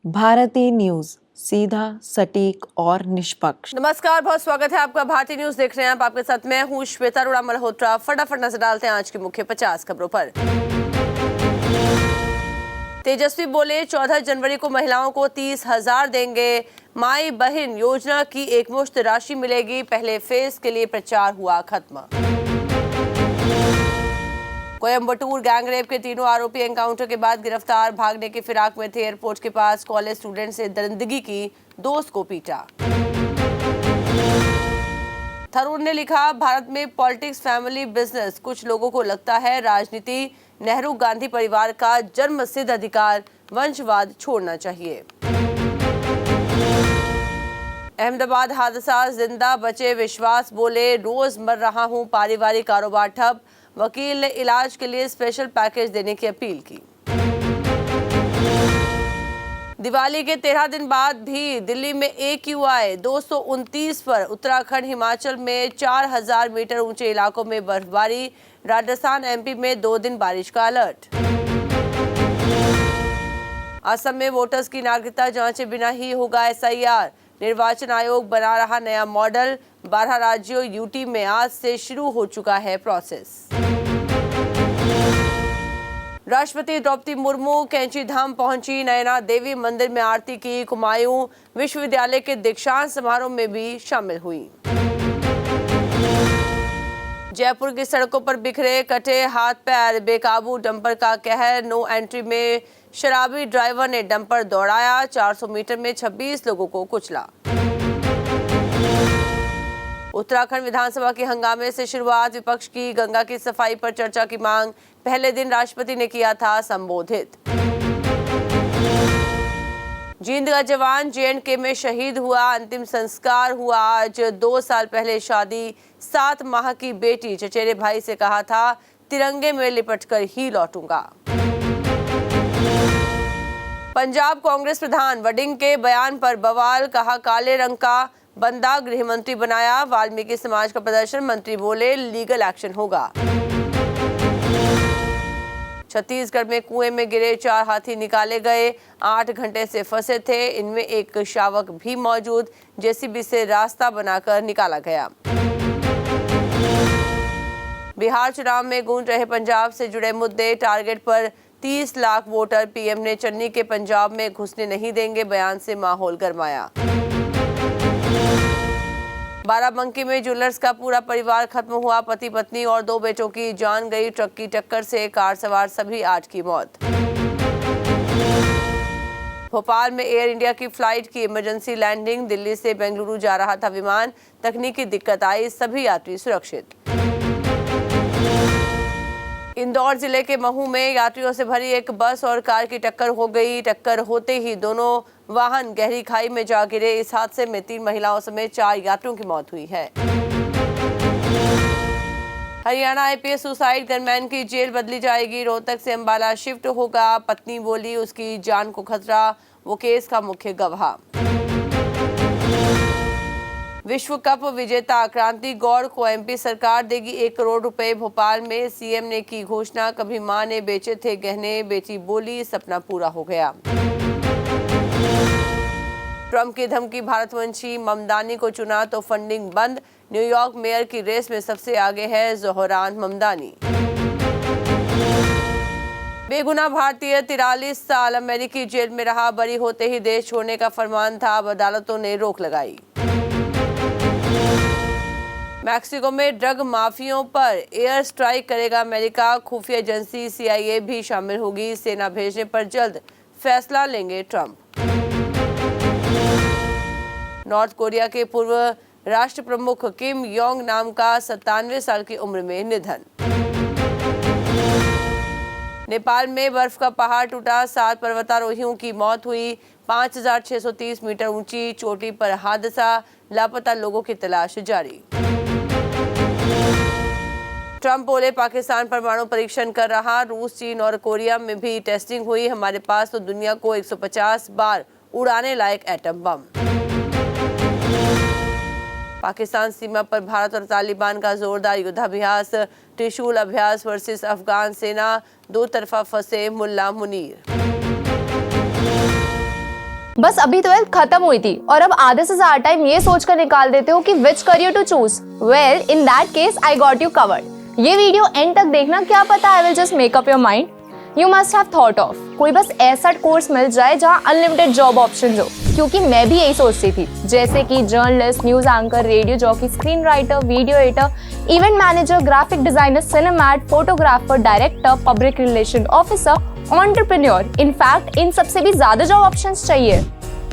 भारतीय न्यूज, सीधा, सटीक और निष्पक्ष। नमस्कार, बहुत स्वागत है आपका। भारतीय न्यूज देख रहे हैं आप। आपके साथ मैं हूं श्वेता अरोड़ा मल्होत्रा। फटाफट नजर डालते हैं आज की मुख्य 50 खबरों पर। तेजस्वी बोले 14 जनवरी को महिलाओं को 30,000 देंगे। माई बहन योजना की एकमुश्त राशि मिलेगी। पहले फेज के लिए प्रचार हुआ खत्म। कोयम्बटूर गैंगरेप के तीनों आरोपी एनकाउंटर के बाद गिरफ्तार। भागने की फिराक में थे। एयरपोर्ट के पास कॉलेज स्टूडेंट से दरिंदगी की, दोस्त को पीटा। थरूर ने लिखा, भारत में पॉलिटिक्स फैमिली बिजनेस। कुछ लोगों को लगता है राजनीति नेहरू गांधी परिवार का जन्मसिद्ध अधिकार, वंशवाद छोड़ना चाहिए। अहमदाबाद हादसा, जिंदा बचे विश्वास बोले, रोज मर रहा हूं, पारिवारिक कारोबार ठप। वकील ने इलाज के लिए स्पेशल पैकेज देने की अपील की। दिवाली के 13 दिन बाद भी दिल्ली में AQI 229 पर। उत्तराखंड हिमाचल में 4000 मीटर ऊंचे इलाकों में बर्फबारी। राजस्थान MP में 2 दिन बारिश का अलर्ट। असम में वोटर्स की नागरिकता जांचे बिना ही होगा SIR। निर्वाचन आयोग बना रहा नया मॉडल। 12 राज्यों UT में आज से शुरू हो चुका है प्रोसेस। राष्ट्रपति द्रौपदी मुर्मू कैंची धाम पहुंची। नयना देवी मंदिर में आरती की। कुमायूं विश्वविद्यालय के दीक्षांत समारोह में भी शामिल हुई। जयपुर की सड़कों पर बिखरे, कटे हाथ पैर, बेकाबू डंपर का कहर। नो एंट्री में शराबी ड्राइवर ने डंपर दौड़ाया। 400 मीटर में 26 लोगों को कुचला। उत्तराखंड विधानसभा के हंगामे से शुरुआत। विपक्ष की गंगा की सफाई पर चर्चा की मांग। पहले दिन राष्ट्रपति ने किया था संबोधित। जींद का जवान JNK में शहीद हुआ। अंतिम संस्कार हुआ आज। 2 साल पहले शादी। 7 माह की बेटी। चचेरे भाई से कहा था तिरंगे में लिपटकर ही लौटूंगा। पंजाब कांग्रेस प्रधान वडिंग के बयान पर बवाल। कहा काले रंग का बंदा गृह मंत्री बनाया। वाल्मीकि समाज का प्रदर्शन। मंत्री बोले लीगल एक्शन होगा। छत्तीसगढ़ में कुएं में गिरे 4 हाथी निकाले गए। 8 घंटे से फंसे थे। इनमें एक शावक भी मौजूद। JCB से रास्ता बनाकर निकाला गया। बिहार चुनाव में गूंज रहे पंजाब से जुड़े मुद्दे। टारगेट पर 30 लाख वोटर। PM ने चन्नी के पंजाब में घुसने नहीं देंगे बयान से माहौल गरमाया। बाराबंकी में ज्वेलर्स का पूरा परिवार खत्म हुआ। पति पत्नी और 2 बेटों की जान गई। ट्रक की टक्कर से कार सवार सभी 8 की मौत। भोपाल में एयर इंडिया की फ्लाइट की इमरजेंसी लैंडिंग। दिल्ली से बेंगलुरु जा रहा था विमान। तकनीकी दिक्कत आई, सभी यात्री सुरक्षित। इंदौर जिले के महू में यात्रियों से भरी एक बस और कार की टक्कर हो गई। टक्कर होते ही दोनों वाहन गहरी खाई में जा गिरे। इस हादसे में 3 महिलाओं समेत 4 यात्रियों की मौत हुई है। हरियाणा IPS सुसाइड गनमैन की जेल बदली जाएगी। रोहतक से अंबाला शिफ्ट होगा। पत्नी बोली उसकी जान को खतरा। वो केस का मुख्य गवाह। विश्व कप विजेता क्रांति गौड़ को MP सरकार देगी 1 करोड़ रुपए। भोपाल में CM ने की घोषणा। कभी मां ने बेचे थे गहने, बेटी बोली सपना पूरा हो गया। ट्रंप की धमकी, भारतवंशी ममदानी को चुना तो फंडिंग बंद। न्यूयॉर्क मेयर की रेस में सबसे आगे है जोहरान ममदानी। बेगुनाह भारतीय 43 साल अमेरिकी जेल में रहा। बरी होते ही देश छोड़ने का फरमान था। अब अदालतों ने रोक लगाई। मैक्सिको में ड्रग माफियों पर एयर स्ट्राइक करेगा अमेरिका। खुफिया एजेंसी CIA भी शामिल होगी। सेना भेजने पर जल्द फैसला लेंगे ट्रंप। नॉर्थ कोरिया के पूर्व राष्ट्र प्रमुख किम योंग नाम का 97 साल की उम्र में निधन। नेपाल में बर्फ का पहाड़ टूटा। 7 पर्वतारोहियों की मौत हुई। 5630 मीटर ऊंची चोटी पर हादसा। लापता लोगों की तलाश जारी। ट्रंप बोले पाकिस्तान परमाणु परीक्षण कर रहा। रूस, चीन और कोरिया में भी टेस्टिंग हुई। हमारे पास तो दुनिया को 150 बार उड़ाने लायक एटम बम। पाकिस्तान सीमा पर भारत और तालिबान का जोरदार युद्धाभ्यास। त्रिशूल अभ्यास वर्सेस अफगान सेना। 2 तरफा फंसे मुल्ला मुनीर। बस अभी 12th खत्म हुई थी और अब आधे से ज्यादा टाइम ये सोचकर निकाल देते हो कि which career to choose. Well, in that case I got you covered. ये वीडियो एंड तक देखना, क्या पता I will just make up your mind. You must have thought of कोई बस ऐसा कोर्स मिल जाए जहाँ अनलिमिटेड जॉब ऑप्शन हो, क्योंकि मैं भी यही सोचती थी। जैसे कि journalist, news anchor, radio jockey, screen writer, video editor, event manager, graphic designer, सिनेमैट, photographer, director, public relation officer, entrepreneur. In fact इन सबसे भी ज्यादा जॉब ऑप्शंस चाहिए।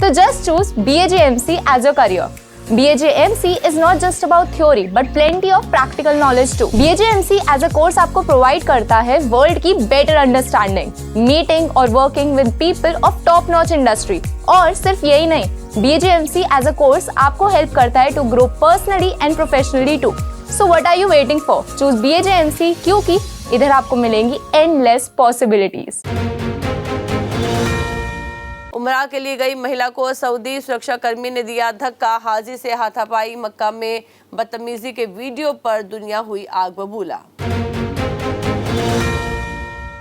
तो just choose BAJMC as your career. BAJMC is not just about theory but plenty of practical knowledge too. BAJMC as a course आपको provide करता है world की better understanding, meeting और working with people of top notch industry। और सिर्फ यही नहीं, BAJMC as a course आपको help करता है to grow personally and professionally too. So what are you waiting for? Choose BAJMC क्योंकि इधर आपको मिलेंगी endless possibilities। उमरा के लिए गई महिला को सऊदी सुरक्षा कर्मी ने दिया धक्का, हाजी से हाथापाई, मक्का में बदतमीजी के वीडियो पर दुनिया हुई आग बबूला।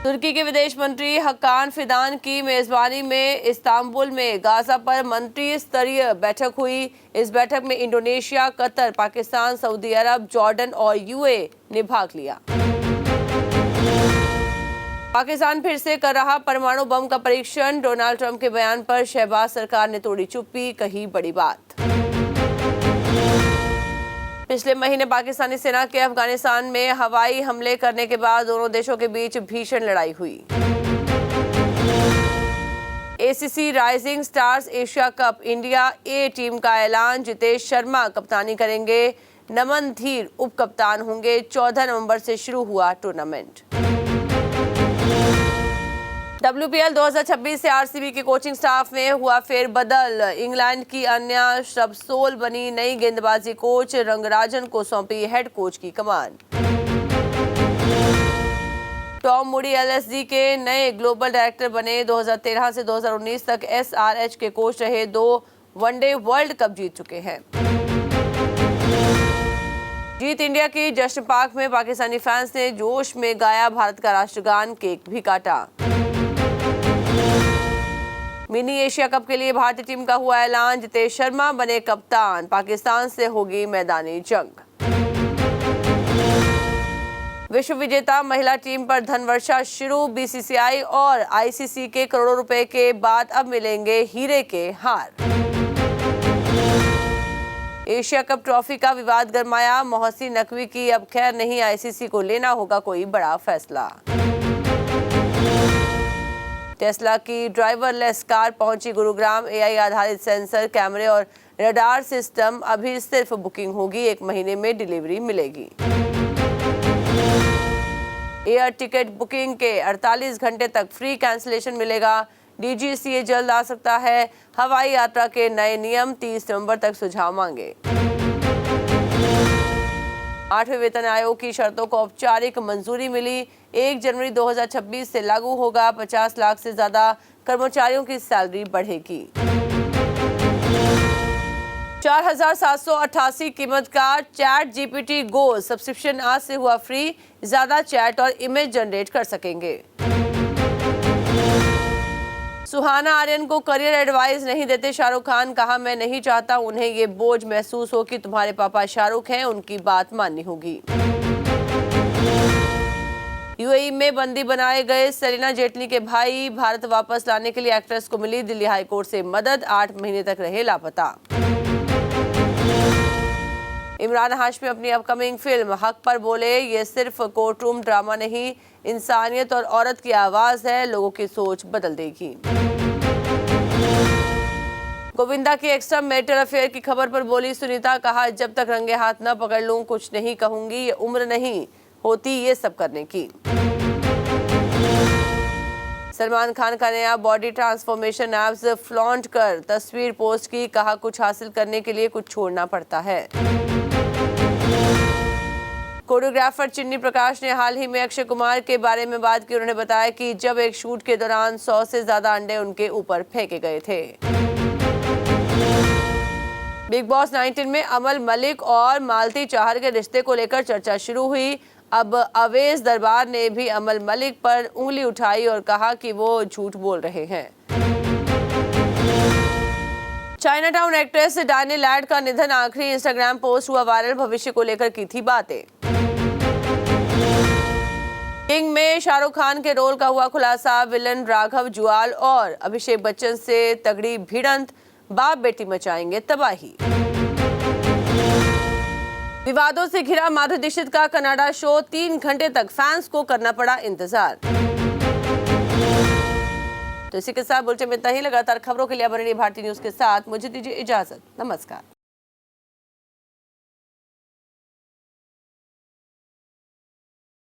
तुर्की के विदेश मंत्री हक्कान फिदान की मेजबानी में इस्तांबुल में गाजा पर मंत्री स्तरीय बैठक हुई। इस बैठक में इंडोनेशिया, कतर, पाकिस्तान, सऊदी अरब, जॉर्डन और UAE ने भाग लिया। पाकिस्तान फिर से कर रहा परमाणु बम का परीक्षण, डोनाल्ड ट्रंप के बयान पर शहबाज सरकार ने तोड़ी चुप्पी, कही बड़ी बात। पिछले महीने पाकिस्तानी सेना के अफगानिस्तान में हवाई हमले करने के बाद दोनों देशों के बीच भीषण लड़ाई हुई। ACC rising stars Asia cup India A team का ऐलान, जितेश शर्मा कप्तानी करेंगे, नमन धीर उप कप्तान होंगे। 14 नवंबर से शुरू हुआ टूर्नामेंट। WPL 2026 से RCB के कोचिंग स्टाफ में हुआ फेरबदल। इंग्लैंड की अन्या श्रबसोल बनी नई गेंदबाजी कोच, रंगराजन को सौंपी हेड कोच की कमान। टॉम मूडी LSG के नए ग्लोबल डायरेक्टर बने। 2013 से 2019 तक SRH के कोच रहे, 2 वनडे वर्ल्ड कप जीत चुके हैं। जीत इंडिया की जश्न पार्क में पाकिस्तानी फैंस ने जोश में गाया भारत का राष्ट्रगान, केक भी काटा। मिनी एशिया कप के लिए भारतीय टीम का हुआ ऐलान, जितेश शर्मा बने कप्तान, पाकिस्तान से होगी मैदानी जंग। विश्व विजेता महिला टीम पर धनवर्षा शुरू, BCCI और ICC के करोड़ों रुपए के बाद अब मिलेंगे हीरे के हार। एशिया कप ट्रॉफी का विवाद गरमाया, मोहसिन नकवी की अब खैर नहीं, ICC को लेना होगा कोई बड़ा फैसला। टेस्ला की ड्राइवरलेस कार पहुंची गुरुग्राम, AI आधारित सेंसर, कैमरे और रडार सिस्टम। अभी सिर्फ बुकिंग होगी, 1 महीने में डिलीवरी मिलेगी। एयर टिकट बुकिंग के 48 घंटे तक फ्री कैंसिलेशन मिलेगा। DGCA जल्द आ सकता है। हवाई यात्रा के नए नियम, 30 नवंबर तक सुझाव मांगे। 8वें वेतन आयोग की शर्तों को औपचारिक मंजूरी मिली। 1 जनवरी 2026 से लागू होगा। 50 लाख से ज्यादा कर्मचारियों की सैलरी बढ़ेगी। 4788 कीमत का ChatGPT Go सब्सक्रिप्शन आज से हुआ फ्री। ज्यादा चैट और इमेज जनरेट कर सकेंगे। सुहाना आर्यन को करियर एडवाइस नहीं देते शाहरुख खान, कहा मैं नहीं चाहता उन्हें ये बोझ महसूस हो कि तुम्हारे पापा शाहरुख हैं, उनकी बात माननी होगी। UAE में बंदी बनाए गए सेलिना जेटली के भाई, भारत वापस लाने के लिए एक्ट्रेस को मिली दिल्ली हाई कोर्ट से मदद, 8 महीने तक रहे लापता। इमरान हाशमी अपनी अपकमिंग फिल्म हक पर बोले, ये सिर्फ कोर्टरूम ड्रामा नहीं, इंसानियत और औरत की आवाज है, लोगों की सोच बदल देगी। गोविंदा की एक्स्ट्रा मैरिटल अफेयर की खबर पर बोली सुनीता, कहा जब तक रंगे हाथ न पकड़ लूं कुछ नहीं कहूंगी, ये उम्र नहीं होती ये सब करने की। सलमान खान का नया बॉडी ट्रांसफॉर्मेशन एप्स फ्लॉन्ट कर तस्वीर पोस्ट की, कहा कुछ हासिल करने के लिए कुछ छोड़ना पड़ता है। कोरियोग्राफर चिन्नी प्रकाश ने हाल ही में अक्षय कुमार के बारे में बात की। उन्होंने बताया कि जब एक शूट के दौरान 100 से ज्यादा अंडे उनके ऊपर फेंके गए थे। बिग बॉस 19 में अमल मलिक और मालती चाहर के रिश्ते को लेकर चर्चा शुरू हुई। अब अवेश दरबार ने भी अमल मलिक पर उंगली उठाई और कहा कि वो झूठ बोल रहे हैं। Chinatown actress Diane Ladd का निधन, आखिरी इंस्टाग्राम पोस्ट हुआ वायरल, भविष्य को लेकर की थी बातें। किंग में शाहरुख खान के रोल का हुआ खुलासा, विलन राघव जुआल और अभिषेक बच्चन से तगड़ी भिड़ंत, बाप बेटी मचाएंगे तबाही। विवादों से घिरा माधुरी दीक्षित का कनाडा शो, 3 घंटे तक फैंस को करना पड़ा इंतजार। तो इसी के साथ बुलेटिन में इतना ही। लगातार खबरों के लिए बने रहिए भारतीय न्यूज के साथ। मुझे दीजिए इजाजत, नमस्कार।